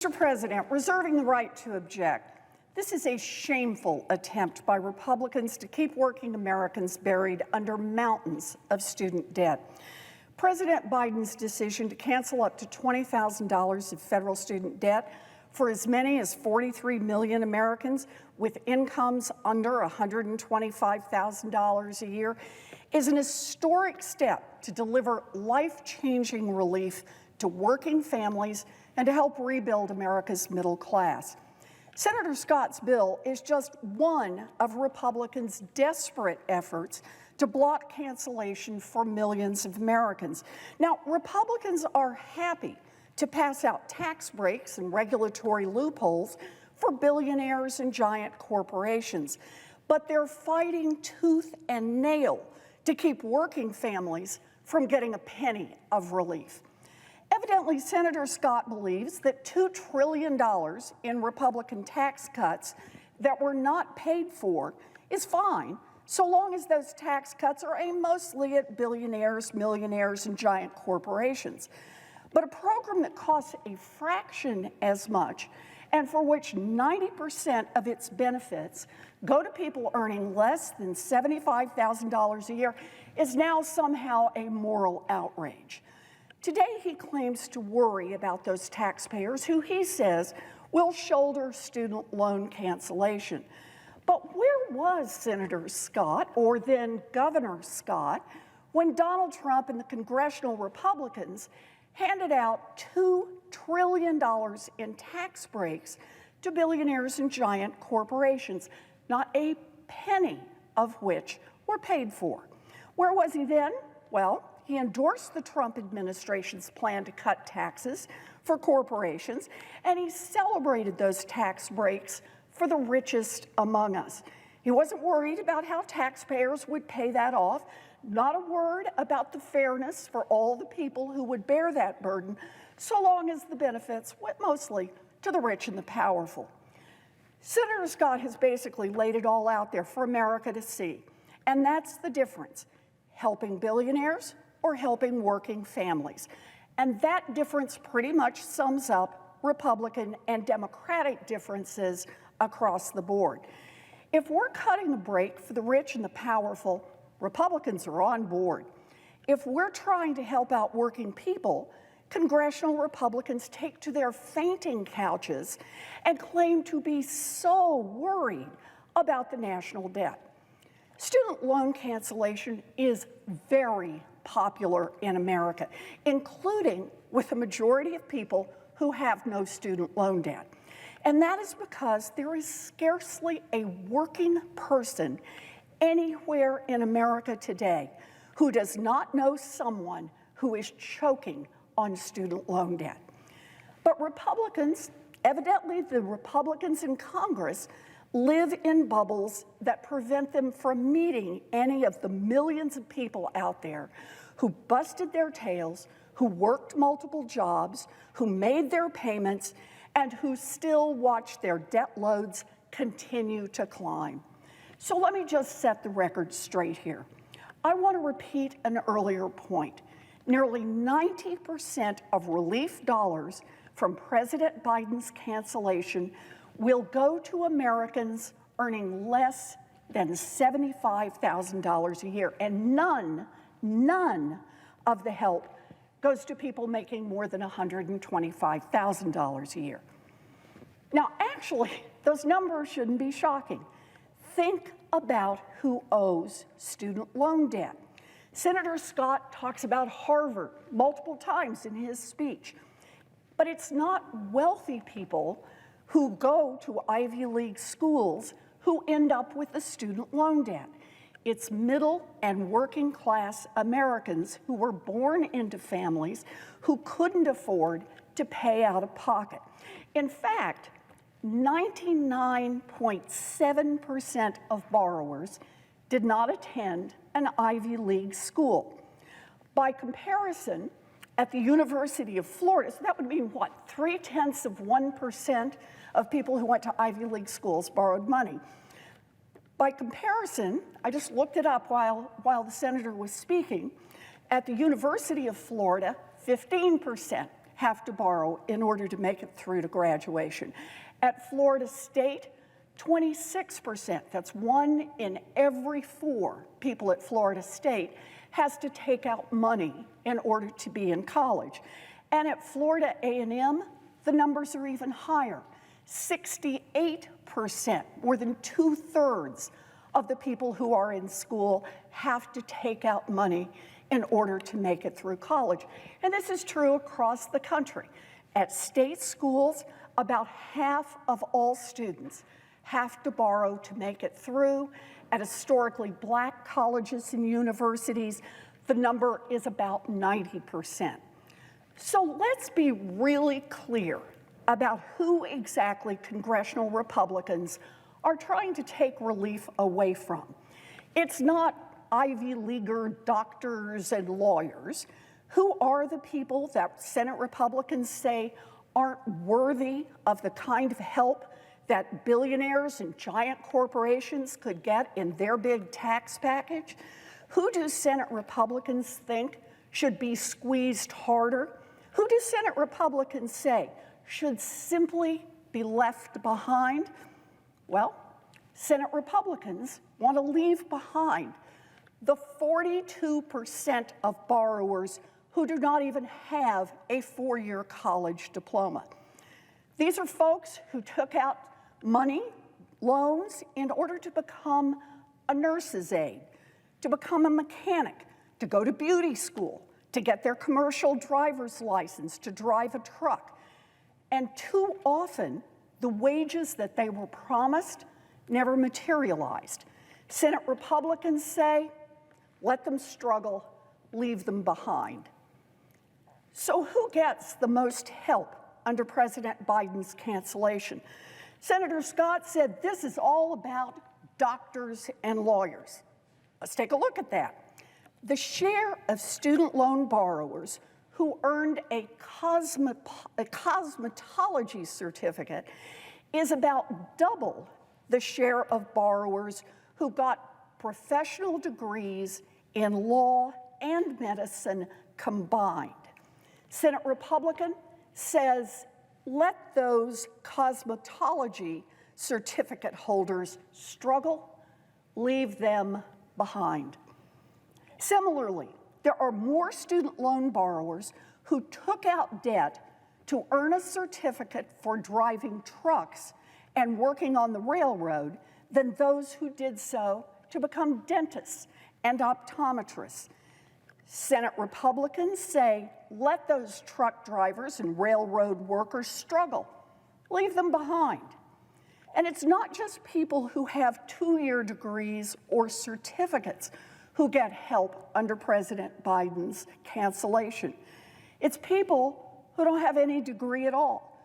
Mr. President, reserving the right to object. This is a shameful attempt by Republicans to keep working Americans buried under mountains of student debt. President Biden's decision to cancel up to $20,000 of federal student debt for as many as 43 million Americans with incomes under $125,000 a year is an historic step to deliver life-changing relief to working families and to help rebuild America's middle class. Senator Scott's bill is just one of Republicans' desperate efforts to block cancellation for millions of Americans. Now, Republicans are happy to pass out tax breaks and regulatory loopholes for billionaires and giant corporations, but they're fighting tooth and nail to keep working families from getting a penny of relief. Evidently, Senator Scott believes that $2 trillion in Republican tax cuts that were not paid for is fine, so long as those tax cuts are aimed mostly at billionaires, millionaires, and giant corporations. But a program that costs a fraction as much and for which 90% of its benefits go to people earning less than $75,000 a year is now somehow a moral outrage. Today, he claims to worry about those taxpayers who he says will shoulder student loan cancellation. But where was Senator Scott, or then Governor Scott, when Donald Trump and the congressional Republicans handed out $2 trillion in tax breaks to billionaires and giant corporations, not a penny of which were paid for? Where was he then? Well, he endorsed the Trump administration's plan to cut taxes for corporations, and he celebrated those tax breaks for the richest among us. He wasn't worried about how taxpayers would pay that off, not a word about the fairness for all the people who would bear that burden, so long as the benefits went mostly to the rich and the powerful. Senator Scott has basically laid it all out there for America to see, and that's the difference: helping billionaires or helping working families. And that difference pretty much sums up Republican and Democratic differences across the board. If we're cutting a break for the rich and the powerful, Republicans are on board. If we're trying to help out working people, congressional Republicans take to their fainting couches and claim to be so worried about the national debt. Student loan cancellation is very popular in America, including with the majority of people who have no student loan debt. And that is because there is scarcely a working person anywhere in America today who does not know someone who is choking on student loan debt. But Republicans, evidently the Republicans in Congress, live in bubbles that prevent them from meeting any of the millions of people out there who busted their tails, who worked multiple jobs, who made their payments, and who still watch their debt loads continue to climb. So let me just set the record straight here. I want to repeat an earlier point. Nearly 90% of relief dollars from President Biden's cancellation will go to Americans earning less than $75,000 a year, and none of the help goes to people making more than $125,000 a year. Now, actually, those numbers shouldn't be shocking. Think about who owes student loan debt. Senator Scott talks about Harvard multiple times in his speech, but it's not wealthy people who go to Ivy League schools who end up with the student loan debt. It's middle and working class Americans who were born into families who couldn't afford to pay out of pocket. In fact, 99.7% of borrowers did not attend an Ivy League school. By comparison, at the University of Florida, so that would mean what, 0.3% of people who went to Ivy League schools borrowed money. By comparison, I just looked it up while the senator was speaking, at the University of Florida, 15% have to borrow in order to make it through to graduation. At Florida State, 26%, that's 1 in every 4 people at Florida State, has to take out money in order to be in college. And at Florida A&M, the numbers are even higher. 68%, more than 2/3 of the people who are in school have to take out money in order to make it through college. And this is true across the country. At state schools, about half of all students have to borrow to make it through. At historically Black colleges and universities, the number is about 90%. So let's be really clear about who exactly congressional Republicans are trying to take relief away from. It's not Ivy Leaguer doctors and lawyers. Who are the people that Senate Republicans say aren't worthy of the kind of help that billionaires and giant corporations could get in their big tax package? Who do Senate Republicans think should be squeezed harder? Who do Senate Republicans say should simply be left behind? Well, Senate Republicans want to leave behind the 42% of borrowers who do not even have a 4-year college diploma. These are folks who took out money, loans, in order to become a nurse's aide, to become a mechanic, to go to beauty school, to get their commercial driver's license, to drive a truck. And too often, the wages that they were promised never materialized. Senate Republicans say, let them struggle, leave them behind. So who gets the most help under President Biden's cancellation? Senator Scott said this is all about doctors and lawyers. Let's take a look at that. The share of student loan borrowers who earned a cosmetology certificate is about double the share of borrowers who got professional degrees in law and medicine combined. Senate Republican says, let those cosmetology certificate holders struggle, leave them behind. Similarly, there are more student loan borrowers who took out debt to earn a certificate for driving trucks and working on the railroad than those who did so to become dentists and optometrists. Senate Republicans say, let those truck drivers and railroad workers struggle, leave them behind. And it's not just people who have 2-year degrees or certificates who get help under President Biden's cancellation. It's people who don't have any degree at all.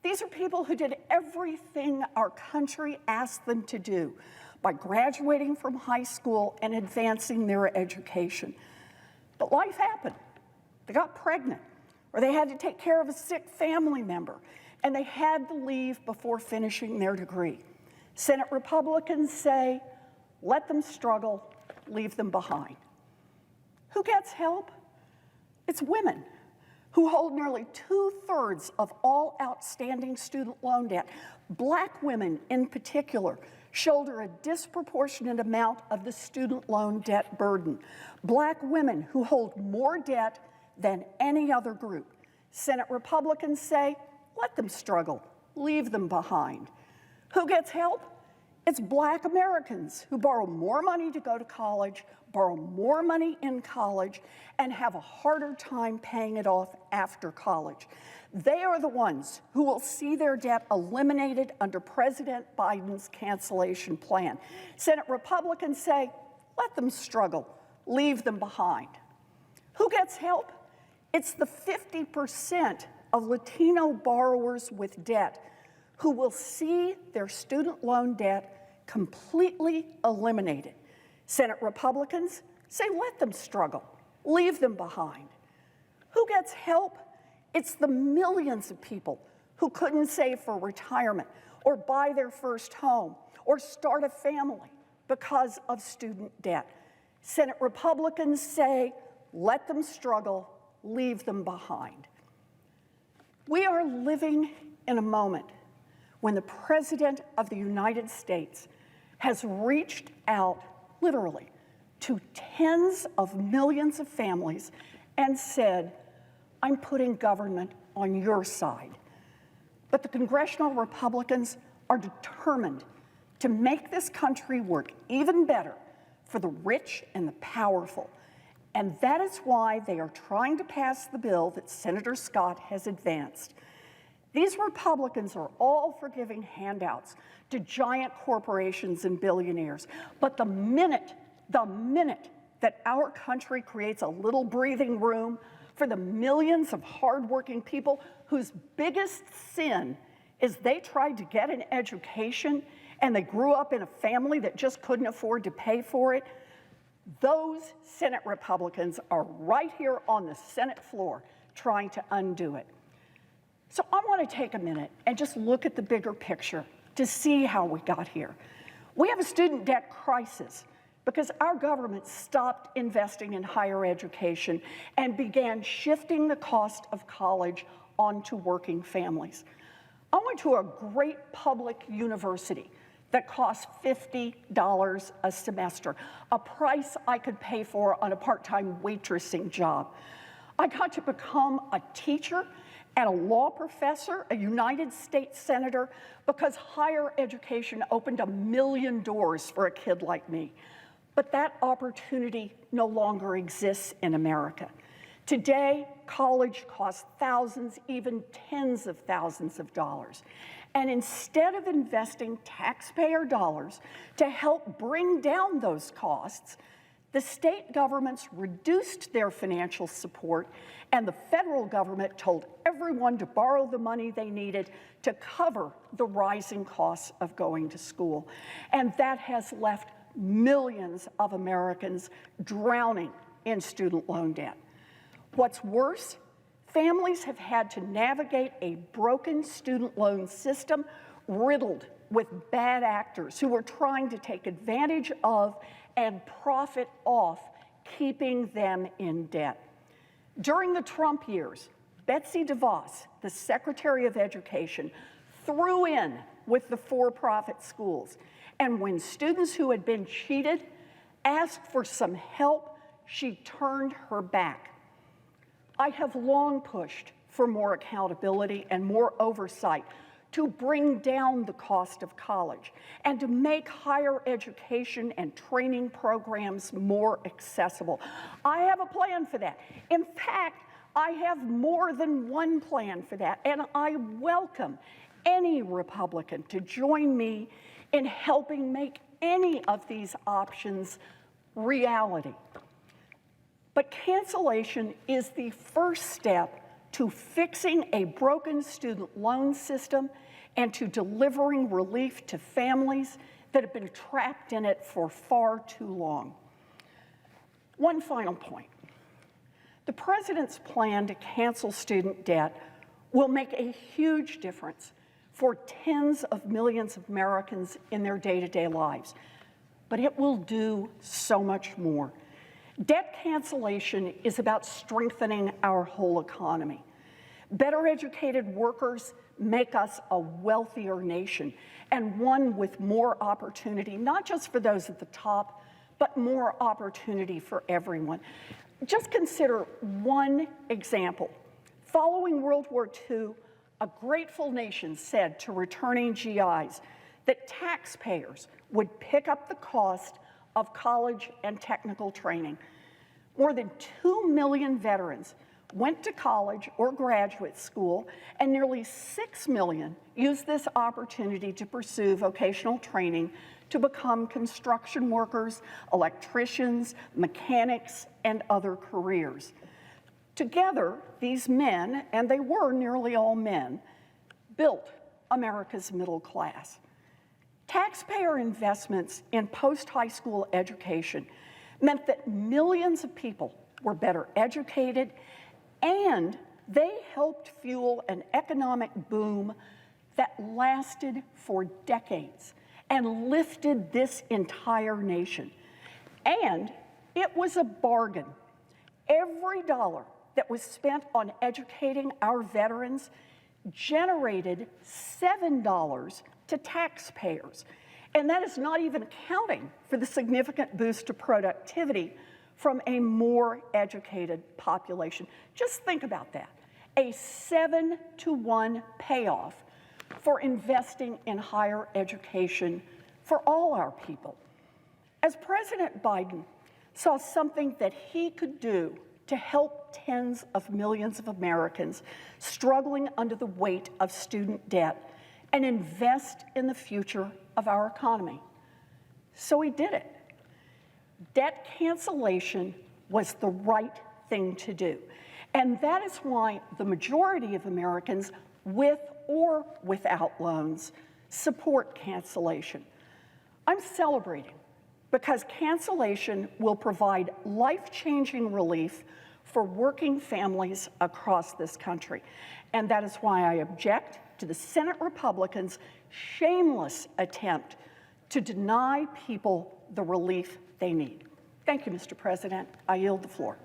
These are people who did everything our country asked them to do by graduating from high school and advancing their education. But life happened. They got pregnant, or they had to take care of a sick family member, and they had to leave before finishing their degree. Senate Republicans say, let them struggle, leave them behind. Who gets help? It's women who hold nearly 2/3 of all outstanding student loan debt. Black women in particular shoulder a disproportionate amount of the student loan debt burden. Black women who hold more debt than any other group. Senate Republicans say, let them struggle, leave them behind. Who gets help? It's Black Americans who borrow more money to go to college, borrow more money in college, and have a harder time paying it off after college. They are the ones who will see their debt eliminated under President Biden's cancellation plan. Senate Republicans say, let them struggle, leave them behind. Who gets help? It's the 50% of Latino borrowers with debt who will see their student loan debt completely eliminated. Senate Republicans say, let them struggle, leave them behind. Who gets help? It's the millions of people who couldn't save for retirement or buy their first home or start a family because of student debt. Senate Republicans say, let them struggle, leave them behind. We are living in a moment when the President of the United States has reached out, literally, to tens of millions of families and said, I'm putting government on your side. But the congressional Republicans are determined to make this country work even better for the rich and the powerful. And that is why they are trying to pass the bill that Senator Scott has advanced. These Republicans are all for giving handouts to giant corporations and billionaires. But the minute that our country creates a little breathing room for the millions of hardworking people whose biggest sin is they tried to get an education and they grew up in a family that just couldn't afford to pay for it, those Senate Republicans are right here on the Senate floor trying to undo it. So I want to take a minute and just look at the bigger picture to see how we got here. We have a student debt crisis because our government stopped investing in higher education and began shifting the cost of college onto working families. I went to a great public university that cost $50 a semester, a price I could pay for on a part-time waitressing job. I got to become a teacher and a law professor, a United States senator, because higher education opened 1 million doors for a kid like me. But that opportunity no longer exists in America. Today, college costs thousands, even tens of thousands of dollars. And instead of investing taxpayer dollars to help bring down those costs, the state governments reduced their financial support, and the federal government told everyone to borrow the money they needed to cover the rising costs of going to school. And that has left millions of Americans drowning in student loan debt. What's worse, families have had to navigate a broken student loan system riddled with bad actors who are trying to take advantage of and profit off keeping them in debt. During the Trump years, Betsy DeVos, the Secretary of Education, threw in with the for-profit schools. And when students who had been cheated asked for some help, she turned her back. I have long pushed for more accountability and more oversight to bring down the cost of college and to make higher education and training programs more accessible. I have a plan for that. In fact, I have more than one plan for that, and I welcome any Republican to join me in helping make any of these options reality. But cancellation is the first step to fixing a broken student loan system and to delivering relief to families that have been trapped in it for far too long. One final point. The president's plan to cancel student debt will make a huge difference for tens of millions of Americans in their day-to-day lives. But it will do so much more. Debt cancellation is about strengthening our whole economy. Better educated workers make us a wealthier nation and one with more opportunity, not just for those at the top, but more opportunity for everyone. Just consider one example. Following World War II, a grateful nation said to returning GIs that taxpayers would pick up the cost of college and technical training. More than 2 million veterans went to college or graduate school, and nearly 6 million used this opportunity to pursue vocational training to become construction workers, electricians, mechanics, and other careers. Together, these men, and they were nearly all men, built America's middle class. Taxpayer investments in post-high school education meant that millions of people were better educated, and they helped fuel an economic boom that lasted for decades and lifted this entire nation. And it was a bargain. Every dollar that was spent on educating our veterans generated $7 to taxpayers. And that is not even accounting for the significant boost to productivity from a more educated population. Just think about that. A 7-to-1 payoff for investing in higher education for all our people. As President Biden saw something that he could do to help tens of millions of Americans struggling under the weight of student debt and invest in the future of our economy. So he did it. Debt cancellation was the right thing to do. And that is why the majority of Americans, with or without loans, support cancellation. I'm celebrating because cancellation will provide life-changing relief for working families across this country. And that is why I object to the Senate Republicans' shameless attempt to deny people the relief they need. Thank you, Mr. President. I yield the floor.